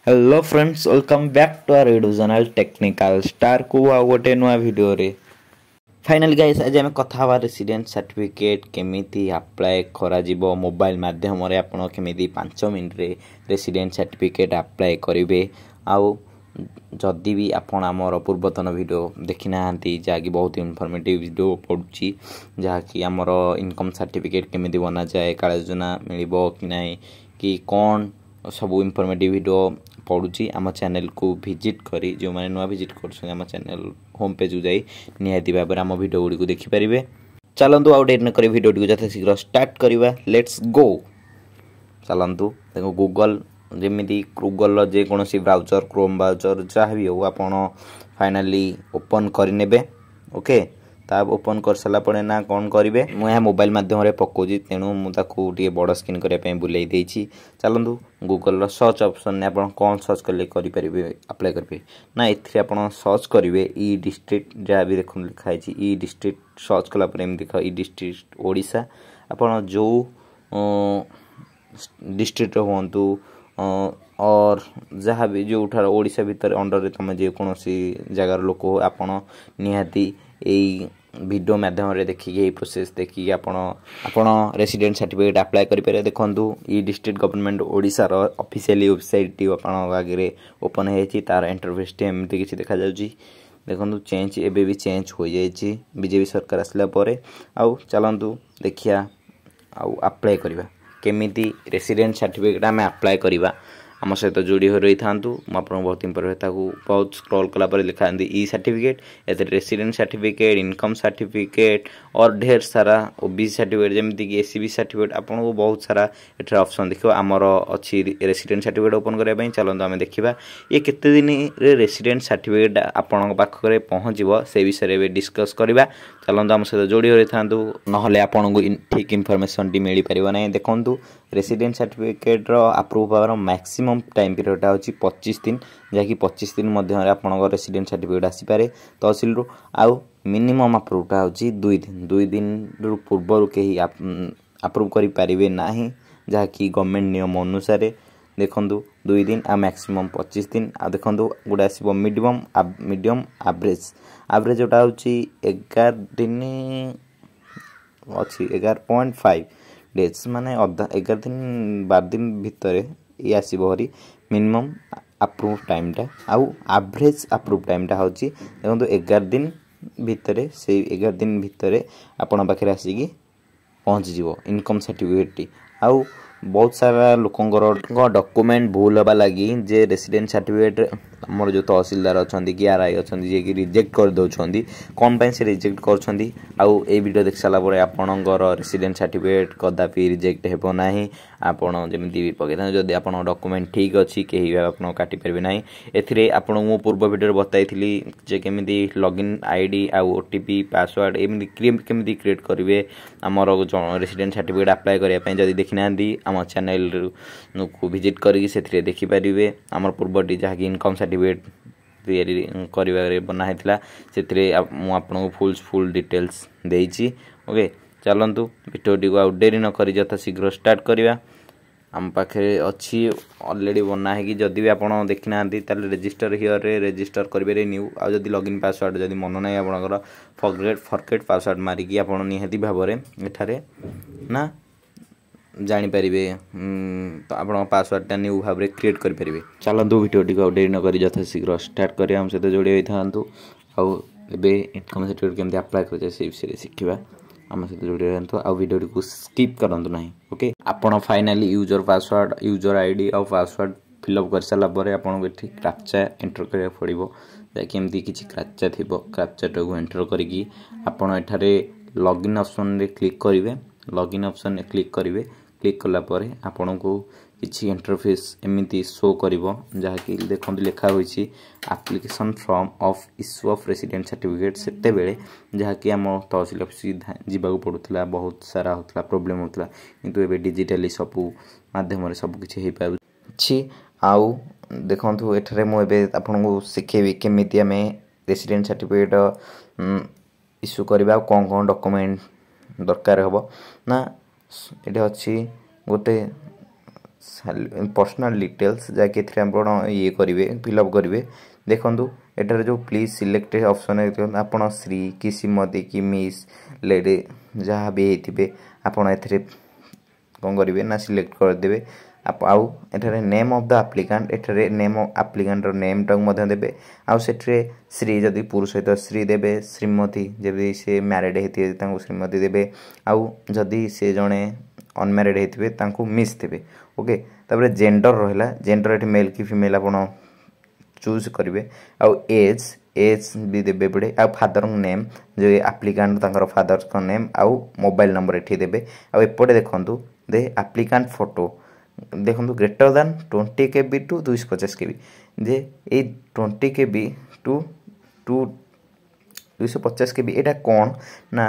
Hello friends welcome back to our YouTube channel technical star को आ गोटे नुआ वीडियो रे फाइनली गाइस आज हम कथा हवा रेसिडेंट सर्टिफिकेट केमिति अप्लाई करा जीवो मोबाइल माध्यम रे आपण केमिति 5 मिनिट रे रेसिडेंट सर्टिफिकेट अप्लाई करिवे आउ जदि भी आपण हमर पूर्वतन वीडियो देखि नाहंती जाकी बहुत इन्फॉर्मेटिव वीडियो पडुची जाकी हमर इनकम सर्टिफिकेट केमिति बना जाए काला योजना मिलिबो कि नाही कि कोन सब इनफॉर्मेटिव वीडियो पड़ुची आम चैनल को विजिट करी जो मैंने नुआ विजिट कर आम चैनल होम पेज को जाई निहाती भाव में आम वीडियो गुड़ी को देखिपारे। चलतु आउ डेट न करी वीडियो टी यथा शीघ्र स्टार्ट करवा लेट्स गो। चलतु देखो गूगल जमी गूगल जेकोसी ब्राउजर क्रोम ब्राउजर जहाँ भी हो आप फाइनाली ओपन करने ओके ता ओपन कर सारा पड़े ना कौन करेंगे मुझे मोबाइल मध्यम पकाउी तेणु मुझे बड़ स्क्रीन करने बुलाई देती। चलतु गूगल सर्च ऑप्शन ने आप कौन सर्च कले करेंगे अप्लाई करेंगे ना ये आप सर्च करेंगे ई डिस्ट्रिक्ट जहाँ भी देख लिखाई ई डिस्ट्रिक्ट सर्च कलापर एम देख ई डिस्ट्रिक्ट ओडिशा आप जो डिस्ट्रिक्ट हूँ और जहाँ भी जो ओडिशा भितर अंडर तुम जेकोसी जगार लोक हो आपण निहाती यही वीडियो माध्यम देखिए प्रोसेस देखिए आपण रेसिडेंट सर्टिफिकेट अप्लाई करेंगे। देखो ई डिस्ट्रिक्ट गवर्नमेंट ओडिशा रो ऑफिशियली वेबसाइट आगे ओपन है तार इंटरफेस एमती किसी देखा जाउची। देखो चेंज एबे भी चेंज हो जाइए बीजेपी सरकार आसला परे आउ चलतु देखिया आउ अप्लाई करवा केमिति रेसिडेंट सर्टिफिकेट आम अप्लाई करवा आम सहित जोड़ी हो रही था बहुत इंपोर्टेंट बहुत स्क्रॉल कलापर लिखा ई सर्टिफिकेट ए रेसिडेंट सर्टिफिकेट इनकम सर्टिफिकेट और ढेर सारा ओबीसी सर्टिफिकेट जमीक एससीबी सर्टिफिकेट आपको बहुत सारा ये ऑप्शन देखो आमर अच्छी रेसिडेंट सर्टिफिकेट ओपन करने चलते आम देखा ये केते दिन रेसिडेंट सर्टिफिकेट आपण पाखे पहुँचो से विषय में डिस्कस करवा। चलते आम सहित जोड़ी हो रही था ना आपन को ठीक इनफॉरमेशन टी मिल पार ना। देखो रेसिडेंट सर्टिफिकेट अप्रूव होवर मैक्सिमम टाइम पीरियड होची 25 दिन जहाँकि 25 दिन मध्य आपन रेसिडेंट सर्टिफिकेट आसीपारे तहसिल रु आउ मिनिमम अप्रूवटा होची 2 दिन पूर्व कहीं अप्रूव करि पारिबे नाही जहाँकि गवर्नमेंट नियम अनुसार। देखो 2 दिन आ मैक्सिमम 25 दिन आ देखो गोटे आसो मीडियम एवरेज जोटा होची 11 दिन अच्छी 11.5 डेज माने अधा 11 दिन 12 दिन भितर ये आसो हरी मिनिमम अप्रूव टाइमटा आउ एवरेज अप्रूव टाइमटा होची देखो 11 दिन भितर से 11 दिन भितर आपण पाखे आसिकी पहुँच जीवो इनकम सर्टिफिकेट टी आउ बहुत सारा लोकंर डॉक्यूमेंट भूल हवा लगी जे रेसिडेंट सर्टिफिकेट आमर जो तहसीलदार अच्छा कि आर आई अच्छा जी कि रिजेक्ट कर दौरान कौन पाई से रिजेक्ट कर आउ ए वीडियो देख सारापर आपणकर रेसिडेंट सर्टिफिकेट कदापि रिजेक्ट हेबो नाही आपण जमी भी पकई जदि आप डॉक्यूमेंट ठीक अच्छी कहीं आप काटि पारे ना। एथिरे आपण मु पूर्व वीडियो बताई जे केमिति लॉगिन आईडी आउ ओटीपी पासवर्ड एमती केमिति क्रिएट करेंगे आमर रेसिडेंट सर्टिफिकेट अप्लाई करने जदि देखी ना आम चैनल को विजिट करके देखिपारे आमर पूर्वटी जहाँकि इनकम सर्टिफिकेट तैयारी कर बनाई से फुल डिटेल्स देइछि ओके। चलतु वीडियोटी को डेरी न करी यथा शीघ्र स्टार्ट करवा आम पाखे अच्छी ऑलरेडी बना है कि जदि भी आप देखी ना रजिस्टर हियर रजिस्टर करेंगे न्यू आ जदि लॉगिन पासवर्ड जदि मन ना आपंकर फॉरगेट पासवर्ड मारिकी आप निहाती भाव में एठारे ना जानीपर आप पासवर्डटा न्यू भाव में क्रिएट करेंगे। चलतु वीडियोटी को डेरी न करी यथा शीघ्र स्टार्ट करें हम सहित जोड़ी था आउ इनकम सर्टिफिकेट केमती अप्लाई कर से विषय शिखा आम सहित जोड़ी रहतु आ वीडियो को स्किप करंतु नहीं ओके। आपण finally user password user ID और पासवर्ड फिलअप कर सारा पर आपको ये क्राप्चा एंटर करा पड़ो जैकि एमती किसी क्राप्चा थी क्राप्चाटा को एंटर करके आपड़ एठारे लॉगिन ऑप्शन रे क्लिक करेंगे लॉगिन ऑप्शन क्लिक करेंगे क्लिक कलापर आपण को किसी इंटरफेस एमती शो करिवो जहाँकि देखो लिखा हुई application form of issue of resident certificate सेते बेले जहाँकि आम तहसील ऑफिस जावाक पड़ूला बहुत सारा होता प्रोब्लेम होता किंतु एबे डिजिटली सबू माध्यम सब किसी हो पारुछि। आउ देखो एठारे मुझे आपको शिखेबी केमिति आम रेसिडेंट सर्टिफिकेट इश्यू करवा कौन कौन डॉक्यूमेंट दरकार हम ना ये अच्छी गोटे पर्सनल डिटेल्स जहाँकि आप ये करेंगे फिलअप करेंगे देखो एटार जो प्लीज सिलेक्ट ऑप्शन है आप श्री कि श्रीमती कि मिस लेडी जहाँ भी होते आपड़ ए कौन करेंगे ना सिलेक्ट करदे आउ एठारे नेम ऑफ द एप्लिकेंट एठारे नेम एप्लिकेंट नेम टाक देबे आउ सेठरे श्री जदि पुरुष सहित श्री देबे श्रीमती जदि से मैरिड होते तांको श्रीमती देबे आउ जदि से जड़े अनमैरिड होते तांको मिस देबे ओके तापर जेंडर रहा जेंडर ये मेल कि फीमेल आप चूज करेंगे आउ एज एज भी देबे पड़े आ फादर नेम जो एप्लिकेंट फादर का नेम आउ मोबाइल नंबर ये देबे आउ एपटे देखंतु दे एप्लिकेंट फोटो देखो greater than 20 KB to 250 KB जे ये 20 KB टू 250 KB एटा कौन ना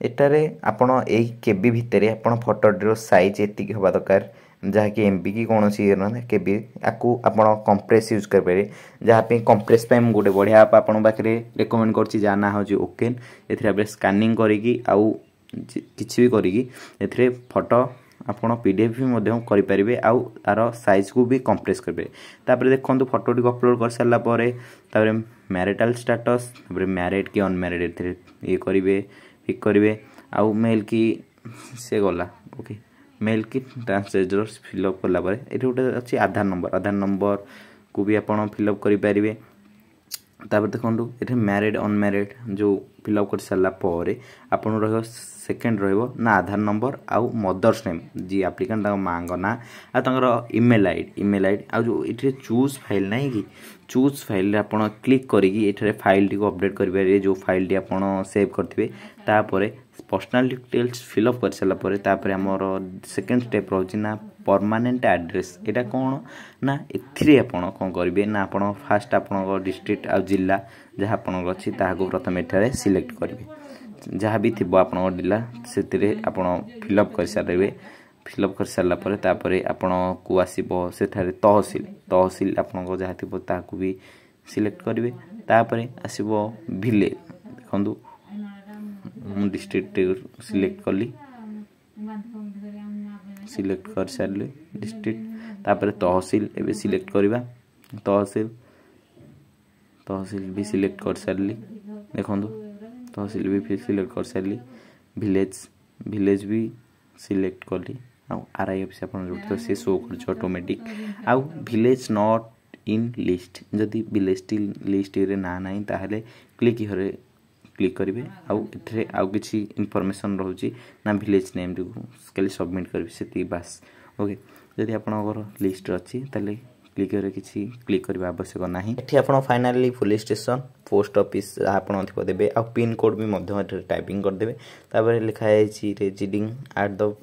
एटारे आपण ए केबी भितर आपण फोटो साइज एतिक हवा दरकार जहाँकि एमबी की कौन सी केबी आपको आपण कंप्रेस यूज करेंगे जहाँ कंप्रेस पे गोटे बढ़िया आप पाखे रेकमेंड कर ना हूँ ओकेन ए स्कानिंग करी आउ किसी भी करी फोटो आपड़ पीडीएफ भी करेंगे आउ तार साइज को भी कंप्रेस करेंगे तापर देखो फोटो टी अपलोड कर सारापर मैरिटल स्टेटस मैरिड कि अनमैरिड ये करेंगे पिक करेंगे आउ मेल की से गला ओके मेल की ट्रांसजेंडर फिलअप कलापर ये गोटे अच्छी आधार नंबर को भी आप फिलअप करेंगे तापर देखो ये मैरिड अनमैरिड जो फिलअप कर सारापर आप सेकेंड ना आधार नंबर आउ मदर्स नेम जी एप्लिकेंट माँ ना आ इमेल आईडी आ जो ये चूज फाइल ना कि चूज फाइल आप क्लिक करी फाइल टी अपडेट करेंगे जो फाइल टी आप सेव करेंगे तापर पर्सनल डिटेल्स फिलअप कर सारापर आमर सेकेंड स्टेप रोचे ना परमानेंट एड्रेस यहाँ कौन ना ए कौन करेंगे ना आप फास्ट आप डिस्ट्रिक्ट आ जिला जहाँ आप अच्छी प्रथम एठारे सिलेक्ट करेंगे जहाँ भी थी आप जिला से फिलअप कर सारे फिलअप कर सारापर आपण को आसो से तहसिल आपको जहाँ थी ताकू भी सिलेक्ट करेंगे तापर आसो विलेज देखो डिस्ट्रिक्ट सिलेक्ट कली सिलेक्ट कर सारे डिस्ट्रिक्ट तापर तहसिल एवं सिलेक्ट करवा तहसिल भी सिलेक्ट कर सारे देखो तहसिल भी सिलेक्ट कर सारे विलेज भी सिलेक्ट कली आर आई ऑफिस आप सी शो कर ऑटोमेटिक आउ विलेज नॉट इन लिस्ट जदि विलेज लिस्ट ना ना ताहले क्लिक करेंगे आउ किसी इनफॉरमेशन रोचे ना विलेज नेम टी सबमिट करेंगे से बास ओके जदि आपंकर लिस्ट अच्छी ताले क्लिक करने आवश्यक ना ये आप finally police station post office आप देवे आ पिन कोड भी टाइपिंग करदे तापर लिखाई residing at the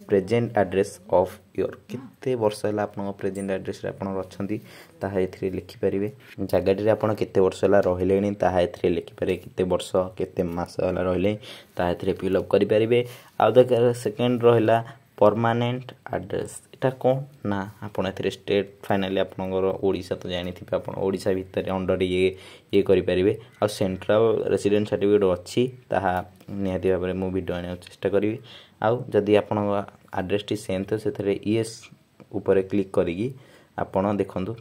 present address of your केते वर्ष है आप प्रेजेंट एड्रेस अच्छा ये लिखिपारे जगह आप केते वर्ष है रही ताकि लिखिपारे केते वर्ष केते मास रही फिलअप करेंगे आउ देख सेकेंड रहा परमानेंट एड्रेस इटा कौन ना आप स्टेट फाइनाली आपड़ा तो जानी आपड़ा भितर अंडर ये करेंगे आ सेंट्रल रेसिडेंट सर्टिफिकेट अच्छी निहाती भाव में मुझे भिडियो आने चेष्टा करी आउ जदि आप एड्रेस टी सेम तो से येस ऊपर क्लिक करी आपड़ देखु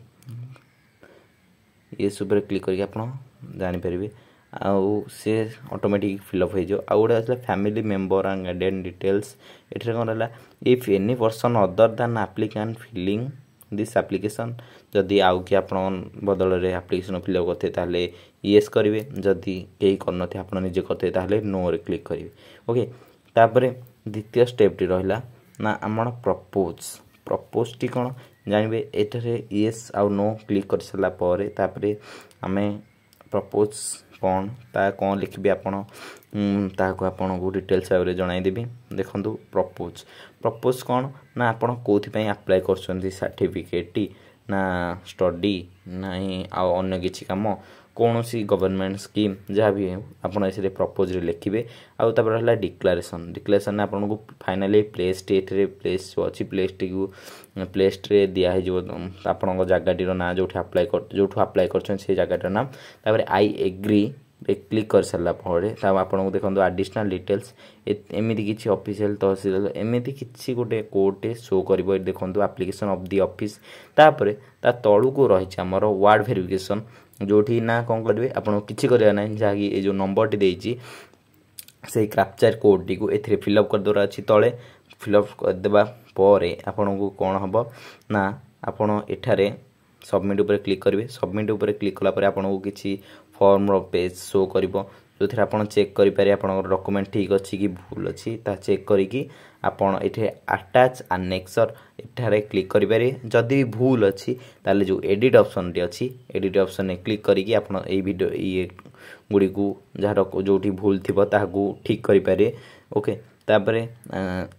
येस ऊपर क्लिक करके आप जानीपर आउ से ऑटोमेटिक फिलअप हो आउ गोटे आसला family member and guardian details ये कौन रहा if any person other than applicant filling this application जदि आउ कि आप बदल में एप्लिकेशन फिलअप करते येस करेंगे जदि कहीं करन आप निजे करते नो रे क्लिक करेंगे ओके तापर द्वितीय स्टेप टी रहा ना आम प्रपोज टी कौन जानवे एठारे येस आउ नो क्लिक कर सारापर आम प्रपोज कौन कौन लिखिए आपको डिटेल्स भाव में जनईदेवी देखो प्रपोज कौन ना आप कौन अप्लाई कर सर्टिफिकेट ना स्टडी ना अन्य किसी कम कौन सी गवर्नमेंट स्कीम जहाँ भी आप प्रपोज लिखिए आउ रहा डिक्लेरेशन आपको फाइनाली प्लेस प्लेस जो अच्छी प्लेस टी प्लेस दिखाई आप जगह ना जो अप्लाई कर जगह ना तापर आई एग्री क्लिक कर सारा आपको देखो आडिशनल डिटेल्स एमती किसी ऑफिशियल तहसील एमती किसी गोटे कोर्टे शो कर देखो एप्लिकेशन ऑफ दी ऑफिस तापर ता तलू को रही आमर वार्ड वेरिफिकेशन जो ना कौन करेंगे आपको किसी करवा ना जहाँकि ये जो नंबर टी देती से कैप्चर कोड टी को ए फिलअप करदेवर अच्छी तले फिलअप करदेवा आपन को कौन हम ना आपड़ एठारे सबमिट उपर क्लिक करेंगे सबमिट उपर क्लिक कलापर आपको किसी फॉर्म पेज शो कर जो थे आप चेक करेंगे आप डॉक्यूमेंट ठीक अच्छी कि भूल अच्छी ता चेक करके आपड़ ये अटैच आनेक्सर एठारे क्लिक करेंगे जदि भूल अच्छी ताले जो एडिट ऑप्शन टी अच्छी एडिट ऑप्शन में क्लिक करके आपड़ वीडियो ये गुड़ी को जार जो भूल थी ठीक करें ओके तापर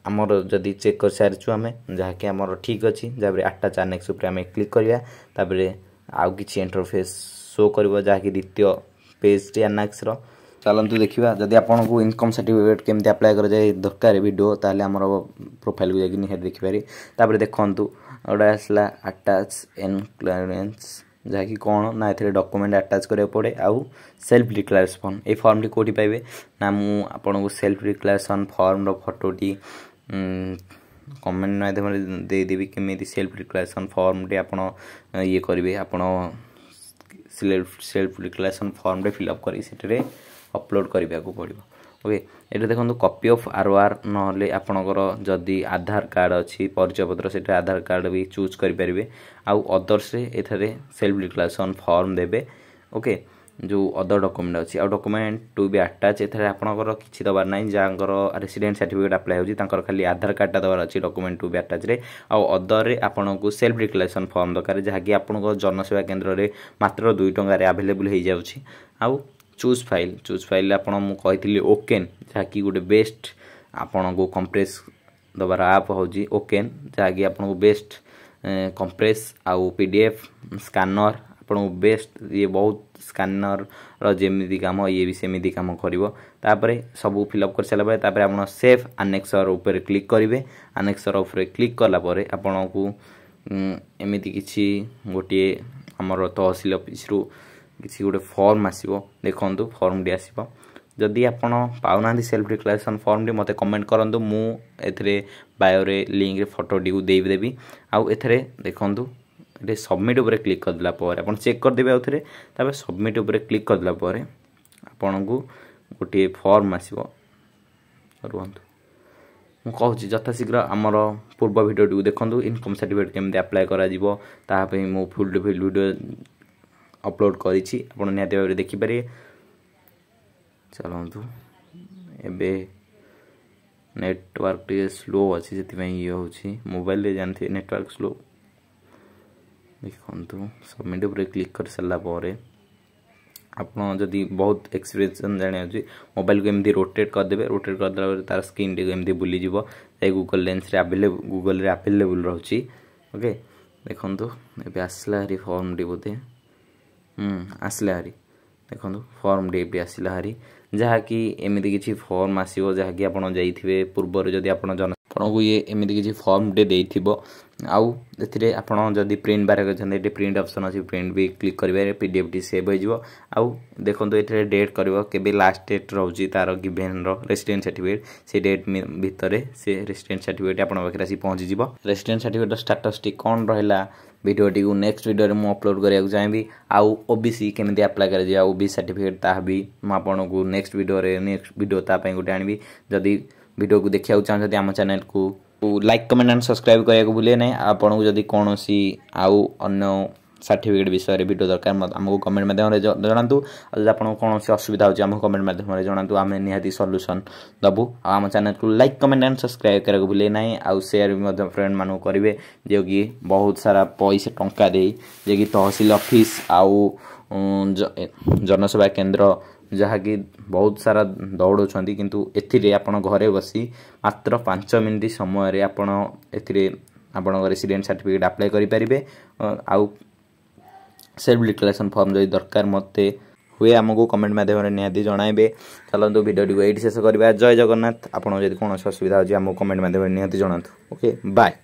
आमर जदि चेक कर सारी आम जहाँकि आमर ठीक अच्छी जहाँ अटैच आनेक्स आम क्लिक करवा तापर आउ कि इंटरफेस शो कर जहाँकि द्वितीय पेज टी आनेक्स चलतु देखा जदि आपको इनकम सर्टिफिकेट केमती अप्लाई कर दरकार वीडियो ताले आमर प्रोफाइल को जाकि निहाती देखिपारे तापर देखूँ गोटे आसला अटैच एंड क्लियरेंस जहाँकि कौन ना ये डॉक्यूमेंट अटैच करा पड़े आउ सेल्फ डिक्लेरेशन फॉर्म ये फॉर्म टी कौटी पाइबे ना मु आपको सेल्फ डिक्लेरेशन फॉर्म फोटोटी कमेंट माध्यम देदेवी केमी सेल्फ डिक्लेरेशन फॉर्म टी आप ये करेंगे आप सेल्फ डिक्लेरेशन फॉर्म टे फिलअप कर अपलोड करने को पड़ो ओके ये देखो कॉपी ऑफ आरओआर ना आपणकर जदि आधार कार्ड अच्छी परिचय पत्र से आधार कार्ड भी चूज करेंगे आउ अदर्स एठारे सेल्फ डिक्लेरेशन फॉर्म देवे ओके जो अदर डॉक्यूमेंट अच्छी आउ डॉक्यूमेंट टू बी अटैच एठारे आपणकर किसी दबार ना जहाँ रेसिडेंट सर्टिफिकेट अप्लाई होती खाली आधार कार्डटा दबार अच्छी डॉक्यूमेंट टू बी अटैच रे आउ अदर आपन को सेल्फ डिक्लेरेशन फॉर्म दरकार जहाँकि आपन जनसेवा केन्द्र में मात्र 2 टंकार अवेलेबल हो जाऊँगी आउ चूज फाइल आपन कही ओकेन जहाँकि गोटे बेस्ट आपन को कंप्रेस दबार आप हूँ ओकेन जहाँकि आपन को बेस्ट कंप्रेस आउ पीडीएफ स्कैनर आपन बेस्ट ये बहुत स्कैनर जेमिति काम ये भी सेमिति काम कर सब फिलअप कर सारापर तापर आप सेफ आनेक्सर उपर क्लिक करेंगे आनेक्सर उपर क्लिक कलापर आपन को एमती किसी गोटे आमर तहसील ऑफिस रु किसी गोटे फॉर्म आसो देखूँ फॉर्म टी आसो जदि आपन पाऊना सेल्फ डिक्लेरेशन फॉर्म टी मत कमेंट करूँ मुझे बायोरे लिंक फोटो टी को देवी आउ एथरे देखूँ ये सबमिट उपर क्लिक करदेला आप चेक करदेवे आउ थे सबमिट उपर क्लिक करदेला आपन को गोटे फॉर्म आसो रुहतु मुझे यथाशीघ्र आमर पूर्व भिडियो देखूँ इनकम सर्टिफिकेट केमती अप्लाई कर मो फुल वीडियो अपलोड करी निहाती भाव देखिपारे चलतु एबे नेटवर्क टे स्लो अच्छी से ये हूँ मोबाइल जानते नेटवर्क स्लो देखु सबमिट उपर क्लिक कर सारापर आप जदि बहुत एक्सपीरियंस जानी मोबाइल को एमती रोटेट करदे रोटेट करदे तार स्क्रीन टी एमती bullies Google lens Google available रोचे ओके देखु ए आसला हारी फॉर्म टी बोधे आसला हारी देखो फॉर्म टी आसला हारी जहाँकि एमती किसी फॉर्म आसो जहाँकि आपड़ जाइए पूर्वर जदि आप को ये एमती किसी फॉर्म टे आउ ए आपड़ जदि प्रिंट बाहर कर प्रिंट ऑप्शन अच्छी प्रिंट भी क्लिक करेंगे पीडीएफ टी सेव हो आउ देखो ये डेट कर लास्ट डेट रोचे तार गिवेन रेसिडेंट सर्टिफिकेट से डेट भितर से रेसिडेंट सर्टिफिकेट आप आसी पहुँची रेसिडेंट सर्टिफिकेट स्टेटस टी कौन रहा वीडियो टी नेक्स्ट वीडियो में अपलोड करने चाहिए आउ ओबीसी केमती अप्लाई कर ओबीसी सर्टिफिकेट ता भी मुझे नेक्स्ट वीडियो तापाई गोटे आनी जदि वीडियो को देखा चाहते आम चैनल को लाइक कमेंट एंड सब्सक्राइब करने को भूले ना आपन को जदि कौन सी आउ अन्य सर्टिफिकेट विषय वीडियो दरकार आमको कमेंट माध्यम जनातु आपको कौन सी असुविधा होची आमको कमेंट माध्यम जनातु आम निहाती सॉल्यूशन दबु आम चैनल को लाइक कमेंट एंड सब्सक्राइब करने को भूले ना आउ शेयर भी फ्रेंड मानू करेंगे जो कि बहुत सारा पैसा टंका दे जे कि तहसील ऑफिस आउ जनसेवा केन्द्र जहाँकि बहुत सारा दौड़ां किंतु एथिरे आपण घरे बसी मात्र 5 मिनिट समय आपण रेसिडेंट सर्टिफिकेट अप्लाई करेंगे आउ सेल्फ डिक्लेरेशन फॉर्म जब दरकार मत हुए आमको कमेंट माध्यम निहाती जणाइबे चलतु वीडियो ये शेष करवा जय जगन्नाथ आपड़ जब कौन असुविधा होगी आमको कमेंट माध्यम निहाती जनातु ओके बाय।